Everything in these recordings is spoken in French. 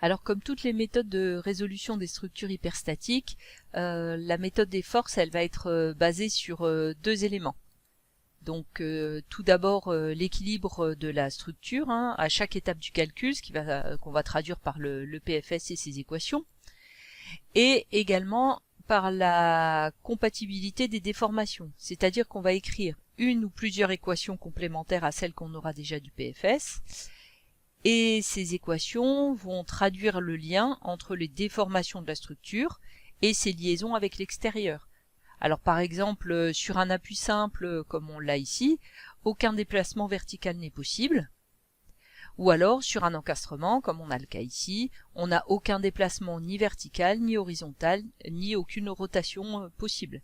Alors comme toutes les méthodes de résolution des structures hyperstatiques, la méthode des forces, elle va être basée sur deux éléments. Donc tout d'abord l'équilibre de la structure à chaque étape du calcul, qu'on va traduire par le PFS et ses équations, et également par la compatibilité des déformations, c'est-à-dire qu'on va écrire une ou plusieurs équations complémentaires à celles qu'on aura déjà du PFS, et ces équations vont traduire le lien entre les déformations de la structure et ses liaisons avec l'extérieur. Alors par exemple, sur un appui simple comme on l'a ici, aucun déplacement vertical n'est possible. Ou alors sur un encastrement, comme on a le cas ici, on n'a aucun déplacement ni vertical, ni horizontal, ni aucune rotation possible.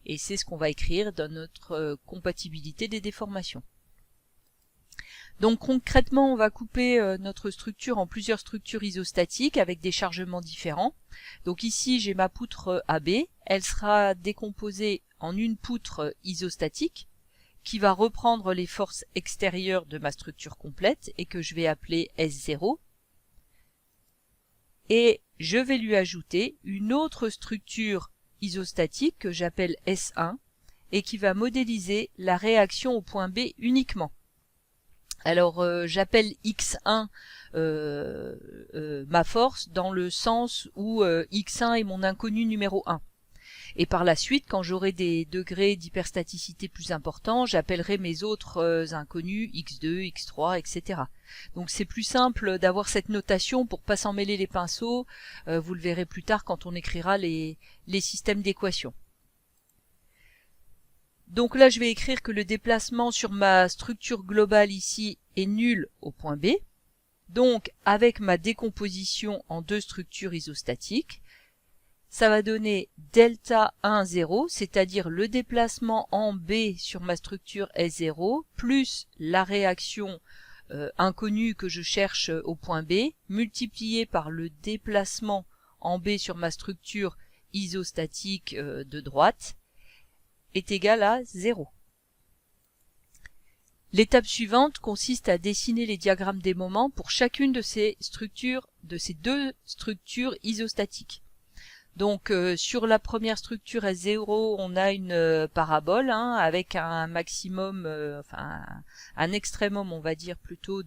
Et c'est ce qu'on va écrire dans notre compatibilité des déformations. Donc concrètement, on va couper notre structure en plusieurs structures isostatiques avec des chargements différents. Donc ici, j'ai ma poutre AB, elle sera décomposée en une poutre isostatique qui va reprendre les forces extérieures de ma structure complète et que je vais appeler S0. Et je vais lui ajouter une autre structure isostatique que j'appelle S1 et qui va modéliser la réaction au point B uniquement. Alors j'appelle X1 ma force dans le sens où X1 est mon inconnu numéro 1. Et par la suite, quand j'aurai des degrés d'hyperstaticité plus importants, j'appellerai mes autres inconnus X2, X3, etc. Donc c'est plus simple d'avoir cette notation pour pas s'en mêler les pinceaux. Vous le verrez plus tard quand on écrira les systèmes d'équations. Donc là, je vais écrire que le déplacement sur ma structure globale ici est nul au point B. Donc, avec ma décomposition en deux structures isostatiques, ça va donner delta 1, 0, c'est-à-dire le déplacement en B sur ma structure S0, plus la réaction inconnue que je cherche au point B, multiplié par le déplacement en B sur ma structure isostatique de droite, est égal à 0. L'étape suivante consiste à dessiner les diagrammes des moments pour chacune de ces deux structures isostatiques. Donc sur la première structure S0, on a une parabole avec un maximum, un extrémum on va dire plutôt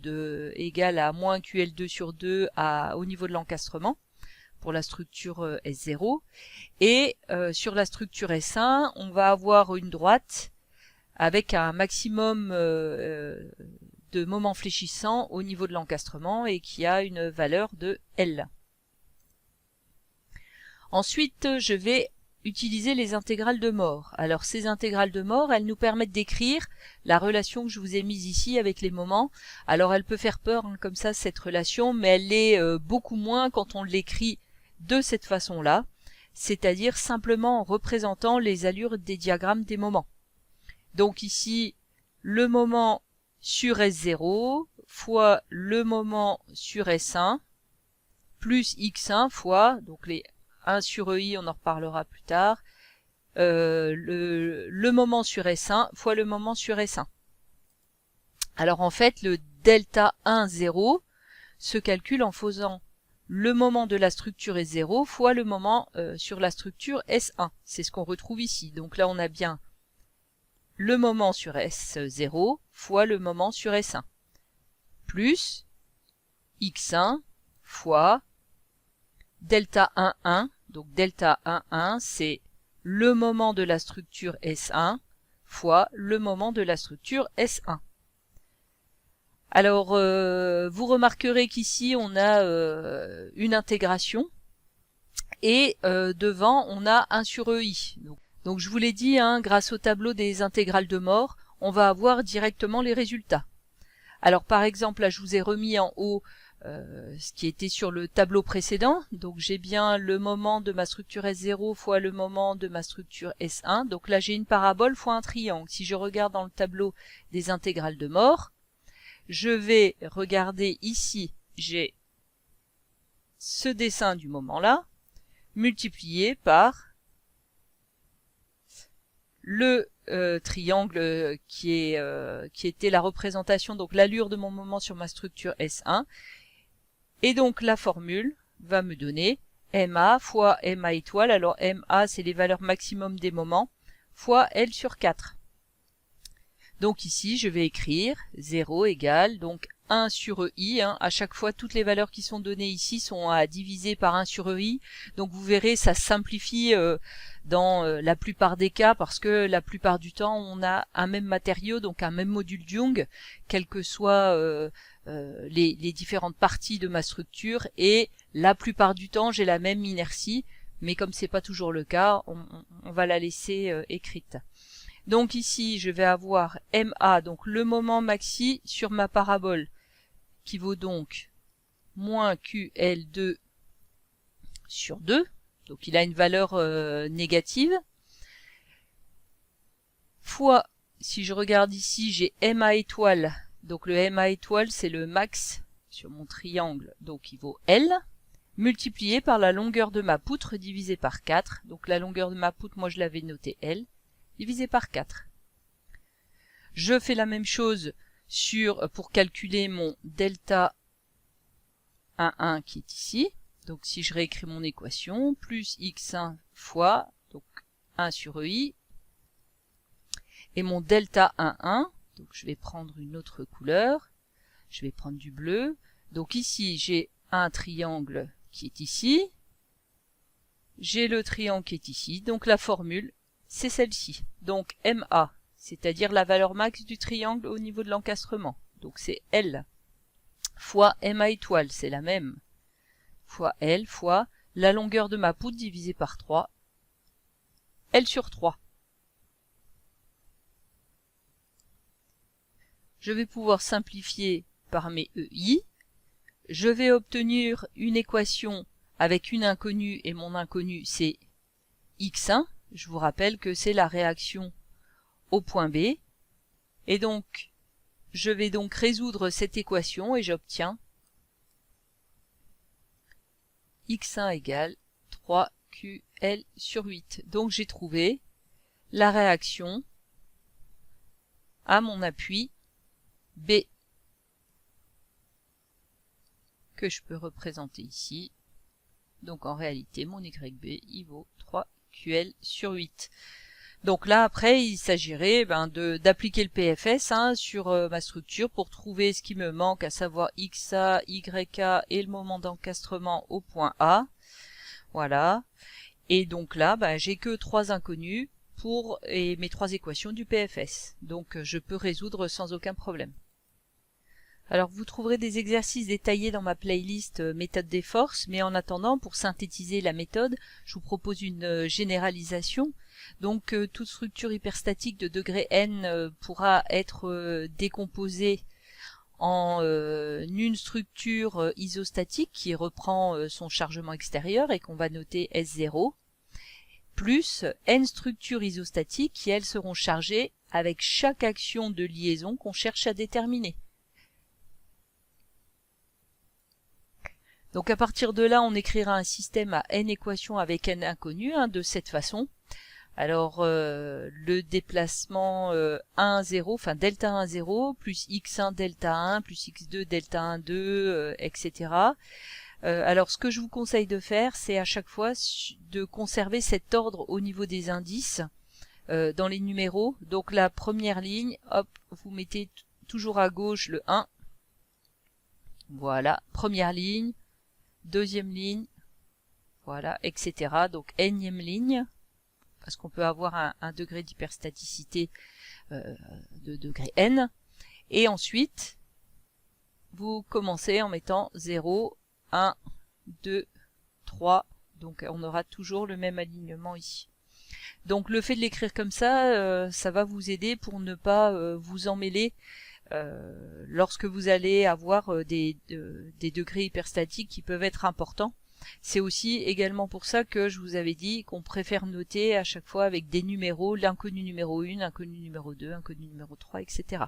égal à moins QL2 sur 2 au niveau de l'encastrement pour la structure S0. Et sur la structure S1, on va avoir une droite avec un maximum de moments fléchissants au niveau de l'encastrement et qui a une valeur de L. Ensuite, je vais utiliser les intégrales de Mohr. Alors ces intégrales de Mohr, elles nous permettent d'écrire la relation que je vous ai mise ici avec les moments. Alors elle peut faire peur comme ça cette relation, mais elle l'est beaucoup moins quand on l'écrit de cette façon-là, c'est-à-dire simplement en représentant les allures des diagrammes des moments. Donc ici, le moment sur S0 fois le moment sur S1 plus X1 fois, donc les 1 sur EI, on en reparlera plus tard, le moment sur S1 fois le moment sur S1. Alors en fait, le delta 1, 0 se calcule en faisant le moment de la structure S0 fois le moment sur la structure S1. C'est ce qu'on retrouve ici. Donc là, on a bien le moment sur S0 fois le moment sur S1, plus X1 fois delta 1, 1. Donc delta 1, 1, c'est le moment de la structure S1 fois le moment de la structure S1. Alors, vous remarquerez qu'ici, on a une intégration et devant, on a 1 sur EI. Donc je vous l'ai dit, grâce au tableau des intégrales de Mohr, on va avoir directement les résultats. Alors par exemple, là je vous ai remis en haut ce qui était sur le tableau précédent. Donc j'ai bien le moment de ma structure S0 fois le moment de ma structure S1. Donc là j'ai une parabole fois un triangle. Si je regarde dans le tableau des intégrales de Mohr, je vais regarder ici, j'ai ce dessin du moment là, multiplié par le triangle qui était la représentation, donc l'allure de mon moment sur ma structure S1, Et donc la formule va me donner MA fois MA étoile. Alors MA, c'est les valeurs maximum des moments, fois L sur 4. Donc ici, je vais écrire 0 égale donc 1 sur EI. À chaque fois, toutes les valeurs qui sont données ici sont à diviser par 1 sur EI. Donc vous verrez, ça simplifie dans la plupart des cas, parce que la plupart du temps, on a un même matériau, donc un même module Young, quelles que soient les différentes parties de ma structure. Et la plupart du temps, j'ai la même inertie, mais comme c'est pas toujours le cas, on va la laisser écrite. Donc ici, je vais avoir MA, donc le moment maxi sur ma parabole, qui vaut donc moins QL2 sur 2. Donc il a une valeur négative. Fois, si je regarde ici, j'ai MA étoile. Donc le MA étoile, c'est le max sur mon triangle, donc il vaut L, multiplié par la longueur de ma poutre divisé par 4. Donc la longueur de ma poutre, moi je l'avais noté L, divisé par 4. Je fais la même chose pour calculer mon delta 1,1 qui est ici. Donc si je réécris mon équation, plus x1 fois, donc 1 sur EI, et mon delta 1,1, donc je vais prendre une autre couleur, je vais prendre du bleu. Donc ici j'ai un triangle qui est ici, j'ai le triangle qui est ici, donc la formule c'est celle-ci. Donc MA, c'est-à-dire la valeur max du triangle au niveau de l'encastrement. Donc c'est L fois MA étoile, c'est la même, fois L fois la longueur de ma poutre divisée par 3, L sur 3. Je vais pouvoir simplifier par mes EI. Je vais obtenir une équation avec une inconnue, et mon inconnue c'est x1. Je vous rappelle que c'est la réaction au point B. Et donc, je vais donc résoudre cette équation et j'obtiens x1 égale 3QL sur 8. Donc j'ai trouvé la réaction à mon appui B, que je peux représenter ici. Donc en réalité, mon YB, il vaut 3QL sur 8. Donc là, après, il s'agirait d'appliquer le PFS sur ma structure pour trouver ce qui me manque, à savoir XA, YA et le moment d'encastrement au point A. Voilà. Et donc là, j'ai que 3 inconnus et mes 3 équations du PFS. Donc je peux résoudre sans aucun problème. Alors vous trouverez des exercices détaillés dans ma playlist méthode des forces, mais en attendant, pour synthétiser la méthode, je vous propose une généralisation. Donc toute structure hyperstatique de degré n pourra être décomposée en une structure isostatique qui reprend son chargement extérieur et qu'on va noter S0, plus n structures isostatiques qui elles seront chargées avec chaque action de liaison qu'on cherche à déterminer. Donc à partir de là, on écrira un système à n équations avec n inconnues de cette façon. Alors le déplacement 1, 0, enfin delta 1, 0, plus x1 delta 1, plus x2 delta 1, 2, etc. Alors ce que je vous conseille de faire, c'est à chaque fois de conserver cet ordre au niveau des indices dans les numéros. Donc la première ligne, hop, vous mettez toujours à gauche le 1. Voilà, première ligne. Deuxième ligne, voilà, etc. Donc nème ligne, parce qu'on peut avoir un degré d'hyperstaticité de degré n. Et ensuite, vous commencez en mettant 0, 1, 2, 3. Donc on aura toujours le même alignement ici. Donc le fait de l'écrire comme ça, ça va vous aider pour ne pas vous emmêler lorsque vous allez avoir des degrés hyperstatiques qui peuvent être importants. C'est aussi également pour ça que je vous avais dit qu'on préfère noter à chaque fois avec des numéros, l'inconnu numéro 1, inconnu numéro 2, inconnu numéro 3, etc.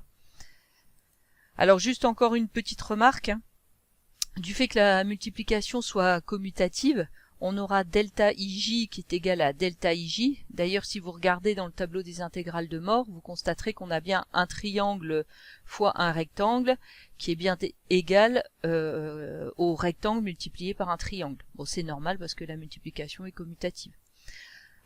Alors juste encore une petite remarque, du fait que la multiplication soit commutative, on aura delta IJ qui est égal à delta IJ. D'ailleurs, si vous regardez dans le tableau des intégrales de Moore, vous constaterez qu'on a bien un triangle fois un rectangle qui est bien égal au rectangle multiplié par un triangle. Bon, c'est normal parce que la multiplication est commutative.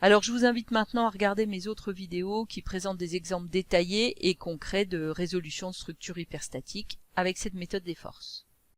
Alors je vous invite maintenant à regarder mes autres vidéos qui présentent des exemples détaillés et concrets de résolution de structures hyperstatiques avec cette méthode des forces.